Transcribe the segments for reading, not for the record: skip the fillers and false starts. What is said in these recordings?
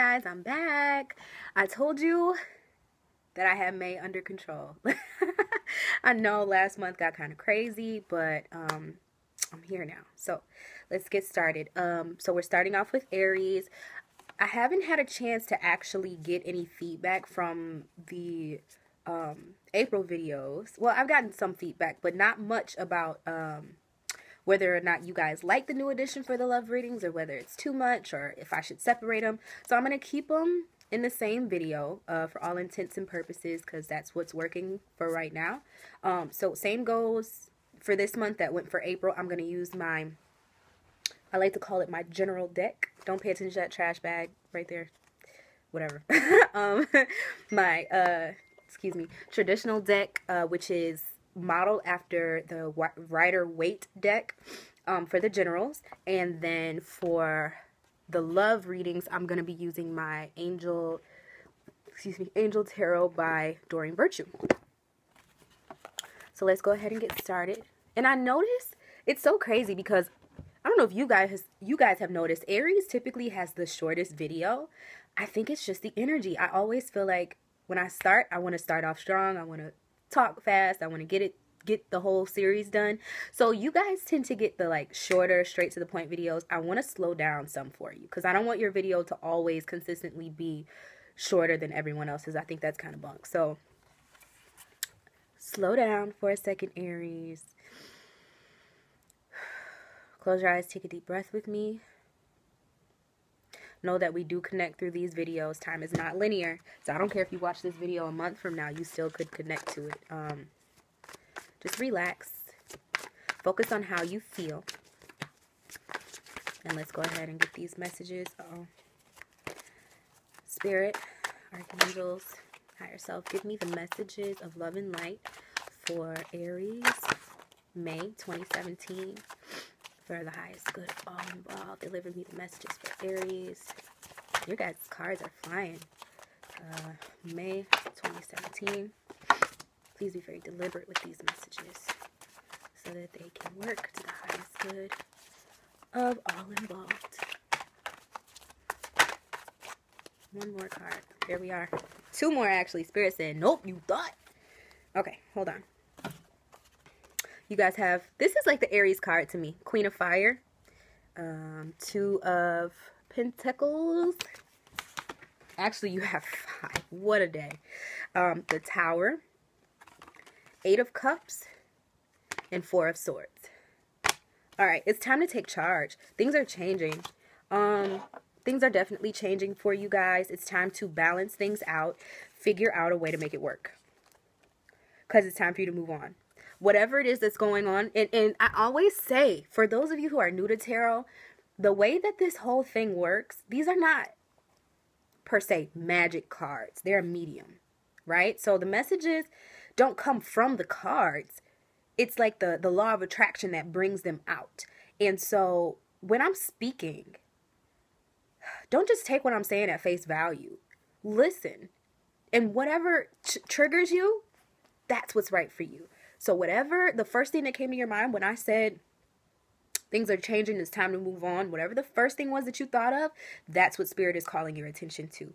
guys, I'm back. I told you that I had May under control. I know last month got kind of crazy, but I'm here now. So let's get started. So we're starting off with Aries. I haven't had a chance to actually get any feedback from the April videos. Well, I've gotten some feedback, but not much about whether or not you guys like the new edition for the love readings, or whether it's too much, or if I should separate them. So I'm going to keep them in the same video for all intents and purposes, because that's what's working for right now. So same goes for this month that went for April. I'm going to use my, I like to call it my general deck. Don't pay attention to that trash bag right there. Whatever. My, excuse me, traditional deck, which is modeled after the Rider-Waite deck for the generals. And then for the love readings, I'm going to be using my Angel Tarot by Doreen Virtue. So let's go ahead and get started. And I noticed it's so crazy because I don't know if you guys have noticed, Aries typically has the shortest video. I think it's just the energy. I always feel like when I start, I want to start off strong. I want to talk fast. I want to get the whole series done. So you guys tend to get the like shorter, straight to the point videos. I want to slow down some for you because I don't want your video to always consistently be shorter than everyone else's. I think that's kind of bunk. So slow down for a second, Aries. Close your eyes, take a deep breath with me. Know that we do connect through these videos. Time is not linear. So I don't care if you watch this video a month from now, you still could connect to it. Just relax. Focus on how you feel. And let's go ahead and get these messages. Spirit, archangels, higher self, give me the messages of love and light for Aries, May 2017. For the highest good of all involved, deliver me the messages for Aries. Your guys' cards are flying. May 2017. Please be very deliberate with these messages so that they can work to the highest good of all involved. One more card. There we are. Two more, actually. Spirit said, nope, you thought. Okay, hold on. You guys have, this is like the Aries card to me. Queen of Fire. Two of Pentacles. Actually, you have 5. What a day. The Tower. 8 of Cups. And 4 of Swords. Alright, it's time to take charge. Things are changing. Things are definitely changing for you guys. It's time to balance things out. Figure out a way to make it work. Because it's time for you to move on. Whatever it is that's going on. And I always say, for those of you who are new to tarot, the way that this whole thing works, these are not, per se, magic cards. They're medium, right? So the messages don't come from the cards. It's like the law of attraction that brings them out. And so when I'm speaking, don't just take what I'm saying at face value. Listen. And whatever triggers you, that's what's right for you. So whatever, the first thing that came to your mind when I said things are changing, it's time to move on, whatever the first thing was that you thought of, that's what Spirit is calling your attention to.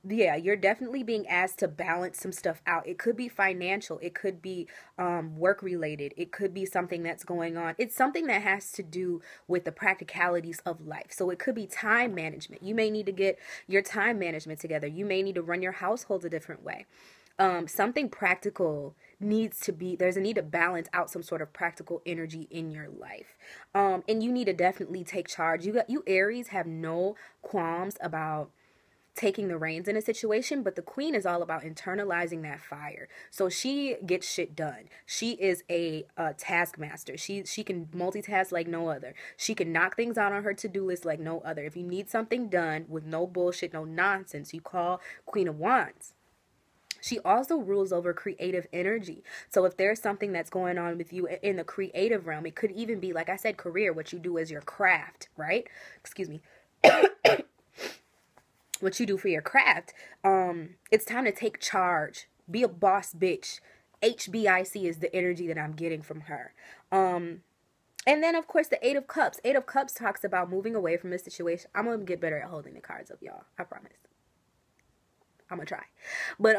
Yeah, you're definitely being asked to balance some stuff out. It could be financial. It could be work related. It could be something that's going on. It's something that has to do with the practicalities of life. So it could be time management. You may need to get your time management together. You may need to run your household a different way. Something practical needs to be, there's a need to balance out some sort of practical energy in your life. And you need to definitely take charge. You Aries have no qualms about taking the reins in a situation, but the Queen is all about internalizing that fire. So she gets shit done. She is a taskmaster. She can multitask like no other. She can knock things out on her to-do list like no other. If you need something done with no bullshit, no nonsense, you call Queen of Wands. She also rules over creative energy. So if there's something that's going on with you in the creative realm, it could even be, like I said, career, what you do as your craft, right? Excuse me. What you do for your craft. It's time to take charge. Be a boss bitch. HBIC is the energy that I'm getting from her. And then, of course, the Eight of Cups. Eight of Cups talks about moving away from this situation. I'm going to get better at holding the cards up, y'all. I promise. I'm going to try. But,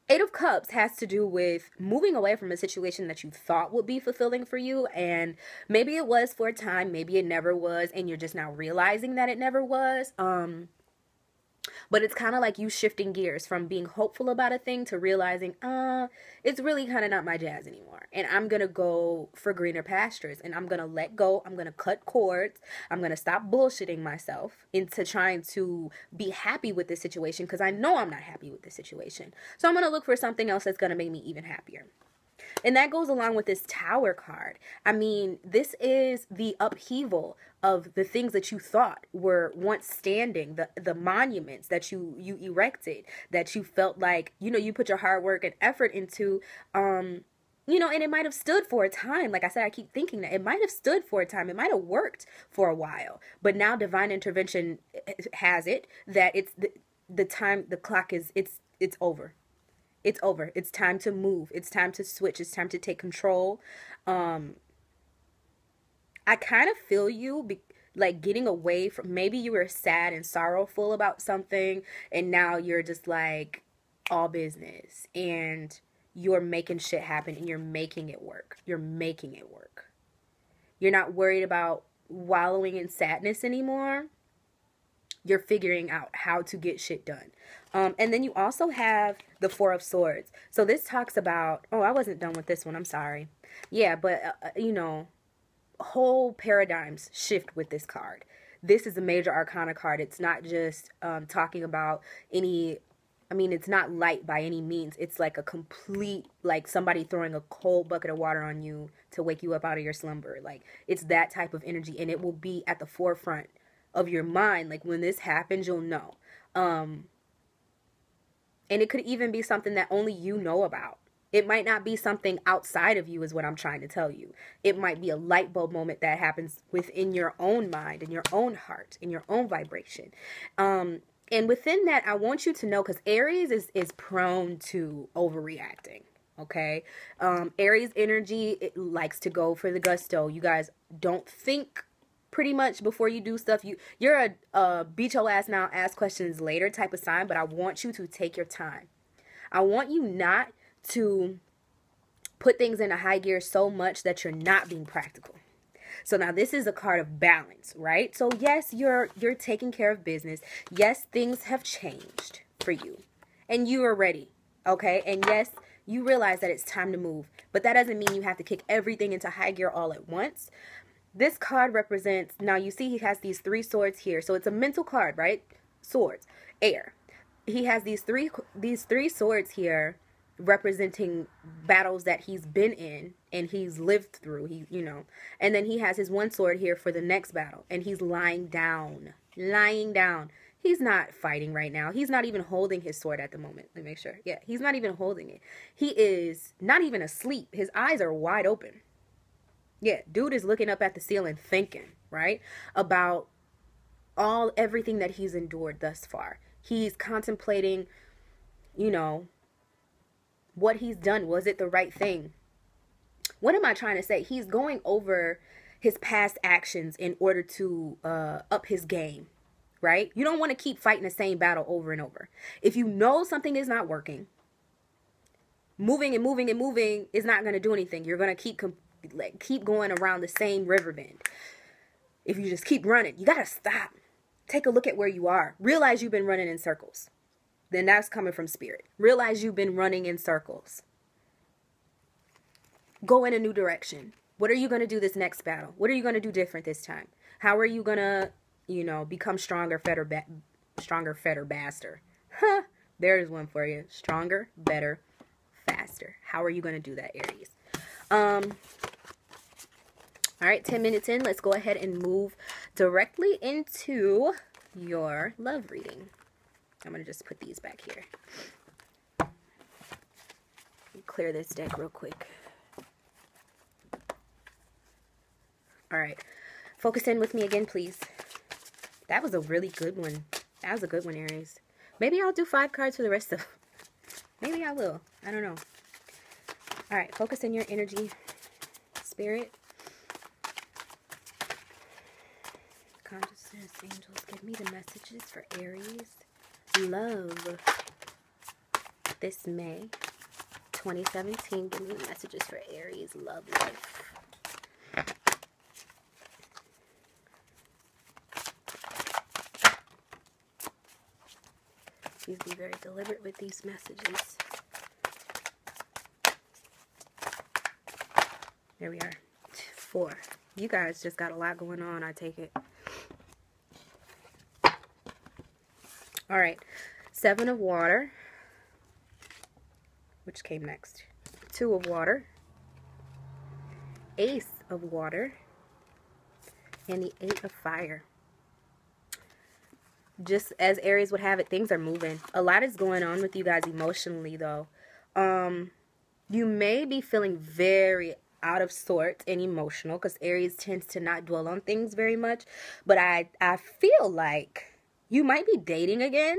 Eight of Cups has to do with moving away from a situation that you thought would be fulfilling for you. And maybe it was for a time. Maybe it never was. And you're just now realizing that it never was. But it's kind of like you shifting gears from being hopeful about a thing to realizing, it's really kind of not my jazz anymore. And I'm going to go for greener pastures. And I'm going to let go. I'm going to cut cords. I'm going to stop bullshitting myself into trying to be happy with this situation, because I know I'm not happy with this situation. So I'm going to look for something else that's going to make me even happier. And that goes along with this Tower card. I mean, this is the upheaval of the things that you thought were once standing, the monuments that you erected, that you felt like, you know, you put your hard work and effort into, you know, and it might have stood for a time. Like I said, I keep thinking that it might have stood for a time. It might have worked for a while. But now divine intervention has it that it's the time, the clock is, it's over. It's over. It's time to move. It's time to switch. It's time to take control. I kind of feel you, like getting away from, maybe you were sad and sorrowful about something, and now you're just like all business, and you're making shit happen, and you're making it work. You're making it work. You're not worried about wallowing in sadness anymore. You're figuring out how to get shit done. And then you also have the Four of Swords. So this talks about, oh, I wasn't done with this one. I'm sorry. Yeah, but, you know, whole paradigms shift with this card. This is a major arcana card. It's not just talking about any, I mean, it's not light by any means. It's like a complete, like somebody throwing a cold bucket of water on you to wake you up out of your slumber. Like, it's that type of energy, and it will be at the forefront of your mind. Like, when this happens, you'll know. And it could even be something that only you know about. It might not be something outside of you, is what I'm trying to tell you. It might be a light bulb moment that happens within your own mind, in your own heart, in your own vibration. And within that, I want you to know, because Aries is prone to overreacting. Okay. Aries energy, it likes to go for the gusto. You guys don't think pretty much before you do stuff. You're a beat your ass now, ask questions later type of sign, but I want you to take your time. I want you not to put things in a high gear so much that you're not being practical. So now this is a card of balance, right? So yes, you're taking care of business. Yes, things have changed for you, and you are ready. Okay. And yes, you realize that it's time to move, but that doesn't mean you have to kick everything into high gear all at once. This card represents, now you see he has these three swords here. So it's a mental card, right? Swords, air. He has these three swords here representing battles that he's been in and he's lived through. You know, and then he has his one sword here for the next battle, and he's lying down. He's not fighting right now. He's not even holding his sword at the moment. Let me make sure. Yeah, he's not even holding it. He is not even asleep. His eyes are wide open. Yeah, dude is looking up at the ceiling thinking, right, about everything that he's endured thus far. He's contemplating, you know, what he's done. Was it the right thing? What am I trying to say? He's going over his past actions in order to up his game, right? You don't want to keep fighting the same battle over and over. If you know something is not working, moving and moving and moving is not going to do anything. You're going to keep going around the same river bend. If you just keep running, you gotta stop. Take a look at where you are. Realize you've been running in circles. Then that's coming from spirit. Realize you've been running in circles. Go in a new direction. What are you going to do this next battle? What are you going to do different this time? How are you going to, you know, become stronger, better, faster? Huh. There's one for you. Stronger, better, faster. How are you going to do that, Aries? All right, 10 minutes in, let's go ahead and move directly into your love reading. I'm going to just put these back here. Clear this deck real quick. All right, focus in with me again, please. That was a really good one. That was a good one, Aries. Maybe I'll do 5 cards for the rest of them. Maybe I will. I don't know. All right, focus in your energy, spirit. consciousness, angels, give me the messages for Aries. Love. This May 2017, give me the messages for Aries. Love life. Please be very deliberate with these messages. There we are. 4. You guys just got a lot going on, I take it. All right. 7 of water. Which came next? 2 of water. Ace of water. And the 8 of fire. Just as Aries would have it, things are moving. A lot is going on with you guys emotionally, though. You may be feeling very out of sorts and emotional, because Aries tends to not dwell on things very much. But I feel like you might be dating again,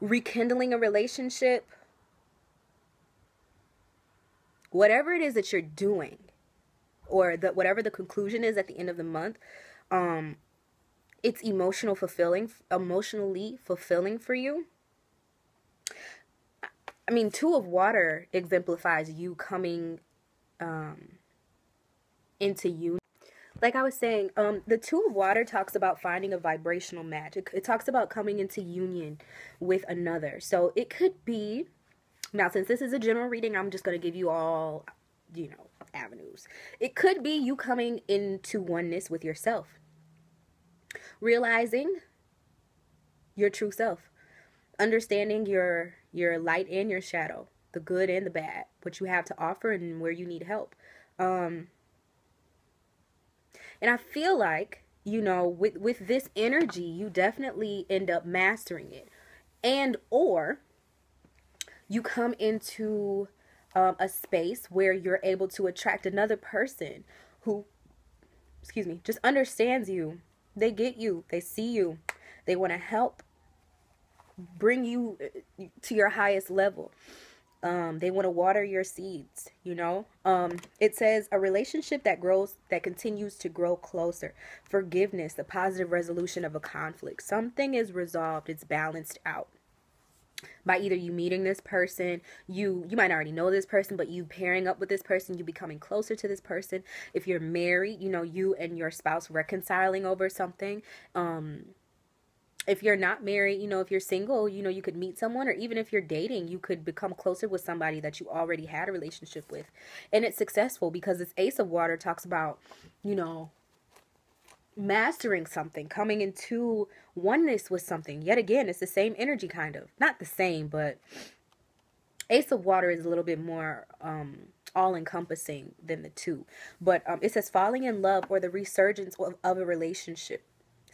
rekindling a relationship, whatever it is that you're doing, or whatever the conclusion is at the end of the month. It's emotionally fulfilling for you. I mean, 2 of water exemplifies you coming into you. Like I was saying, the 2 of water talks about finding a vibrational match. It talks about coming into union with another. So it could be, now since this is a general reading, I'm just going to give you all, avenues. It could be you coming into oneness with yourself. Realizing your true self. Understanding your light and your shadow. The good and the bad. What you have to offer and where you need help. And I feel like, with this energy, you definitely end up mastering it. And or you come into a space where you're able to attract another person who, just understands you. They get you. They see you. They want to help bring you to your highest level. They want to water your seeds, It says a relationship that grows, that continues to grow closer. Forgiveness, the positive resolution of a conflict. Something is resolved. It's balanced out. By either you meeting this person, you might already know this person, but you pairing up with this person, you becoming closer to this person. If you're married, you and your spouse reconciling over something. If you're not married, if you're single, you could meet someone, or even if you're dating, you could become closer with somebody that you already had a relationship with. And it's successful because this Ace of Water talks about, mastering something, coming into oneness with something. Yet again, it's the same energy, kind of. Not the same, but Ace of Water is a little bit more all-encompassing than the 2. But it says falling in love or the resurgence of a relationship.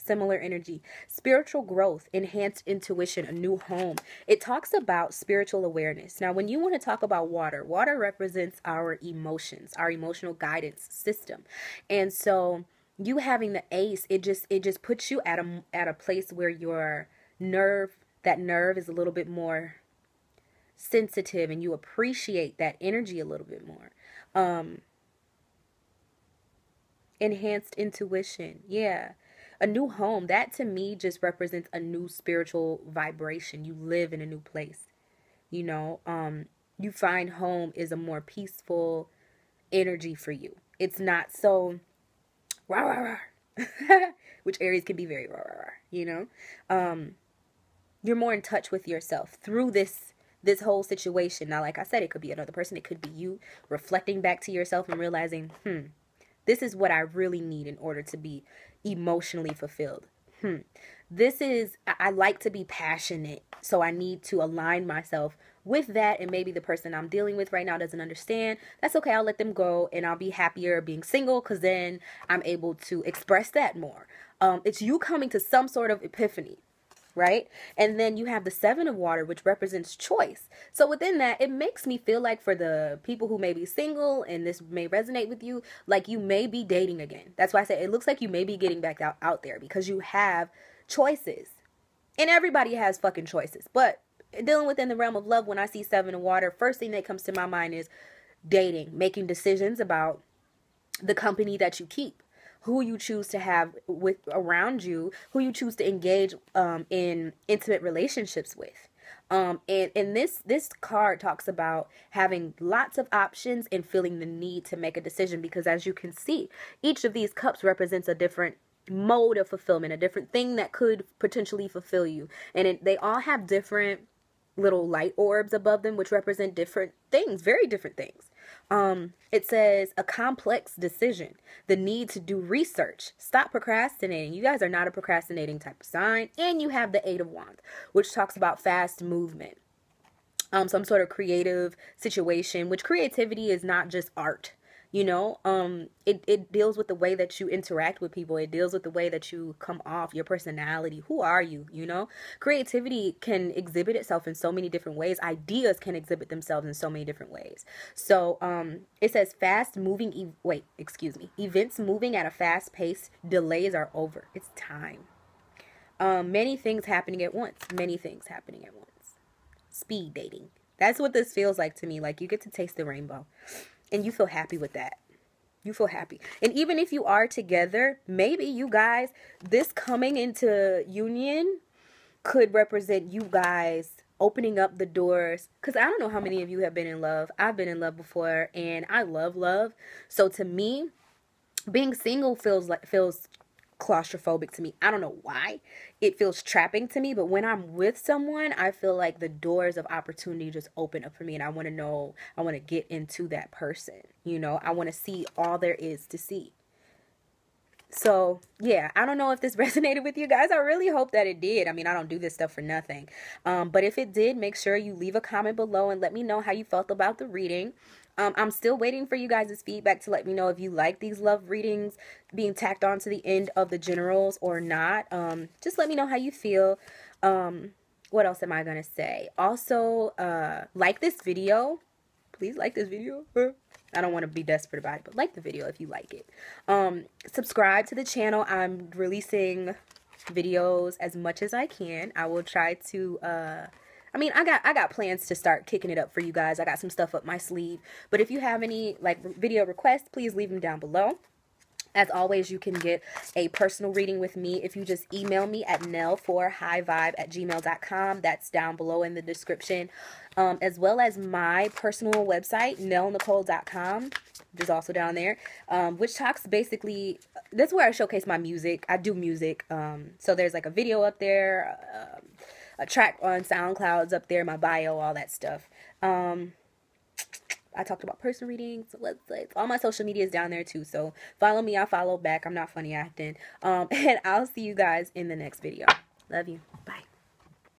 Similar energy. Spiritual growth, enhanced intuition, a new home. It talks about spiritual awareness. Now, when you want to talk about water, water represents our emotions, our emotional guidance system. And so you having the Ace, it just puts you at a place where your nerve is a little bit more sensitive, and you appreciate that energy a little bit more. Enhanced intuition. Yeah. A new home, that to me just represents a new spiritual vibration. You live in a new place. You find home is a more peaceful energy for you. It's not so rah, rah, rah. Which Aries can be very rah, rah, rah, you're more in touch with yourself through this whole situation. Now, like I said, it could be another person. It could be you reflecting back to yourself and realizing, this is what I really need in order to be emotionally fulfilled. I like to be passionate, so I need to align myself with that, and maybe the person I'm dealing with right now doesn't understand. That's okay. I'll let them go, and I'll be happier being single, because then I'm able to express that more. It's you coming to some sort of epiphany, right? And then you have the 7 of water, which represents choice. So within that, it makes me feel like for the people who may be single, and this may resonate with you, like you may be dating again. That's why I say it looks like you may be getting back out there, because you have choices. And everybody has fucking choices. But dealing within the realm of love, when I see 7 of water, first thing that comes to my mind is dating, making decisions about the company that you keep, who you choose to have with around you, who you choose to engage in intimate relationships with. And this card talks about having lots of options and feeling the need to make a decision, because as you can see, each of these cups represents a different mode of fulfillment, a different thing that could potentially fulfill you. And they all have different little light orbs above them, which represent different things, very different things. It says a complex decision, the need to do research, stop procrastinating. You guys are not a procrastinating type of sign. And you have the Eight of Wands, which talks about fast movement, some sort of creative situation, which creativity is not just art. You know, it deals with the way that you interact with people. It deals with the way that you come off, your personality. Who are you? You know, creativity can exhibit itself in so many different ways. Ideas can exhibit themselves in so many different ways. So, it says fast moving. Events moving at a fast pace. Delays are over. It's time. Many things happening at once. Many things happening at once. Speed dating. That's what this feels like to me. Like you get to taste the rainbow. And you feel happy with that. You feel happy. And even if you are together, maybe you guys, this coming into union could represent you guys opening up the doors. Because I don't know how many of you have been in love. I've been in love before, and I love love. So to me, being single feels claustrophobic to me. I don't know why. It feels trapping to me, but when I'm with someone, I feel like the doors of opportunity just open up for me, and I want to know, I want to get into that person. You know, I want to see all there is to see. So, yeah, I don't know if this resonated with you guys. I really hope that it did. I mean, I don't do this stuff for nothing. But if it did, make sure you leave a comment below and let me know how you felt about the reading. I'm still waiting for you guys' feedback to let me know if you like these love readings being tacked on to the end of the generals or not. Just let me know how you feel. What else am I going to say? Also, like this video. Please like this video. I don't want to be desperate about it, but like the video if you like it. Subscribe to the channel. I'm releasing videos as much as I can. I will try to... I mean, I got plans to start kicking it up for you guys. I got some stuff up my sleeve. But if you have any like video requests, please leave them down below. As always, you can get a personal reading with me if you just email me at nelle4highvibe@gmail.com. That's down below in the description. As well as my personal website, nellenicole.com, which is also down there, which talks basically, that's where I showcase my music. I do music. So there's like a video up there, a track on SoundCloud's up there, my bio, all that stuff. I talked about personal readings, websites, all my social media is down there too. So follow me, I'll follow back. I'm not funny acting. And I'll see you guys in the next video. Love you. Bye.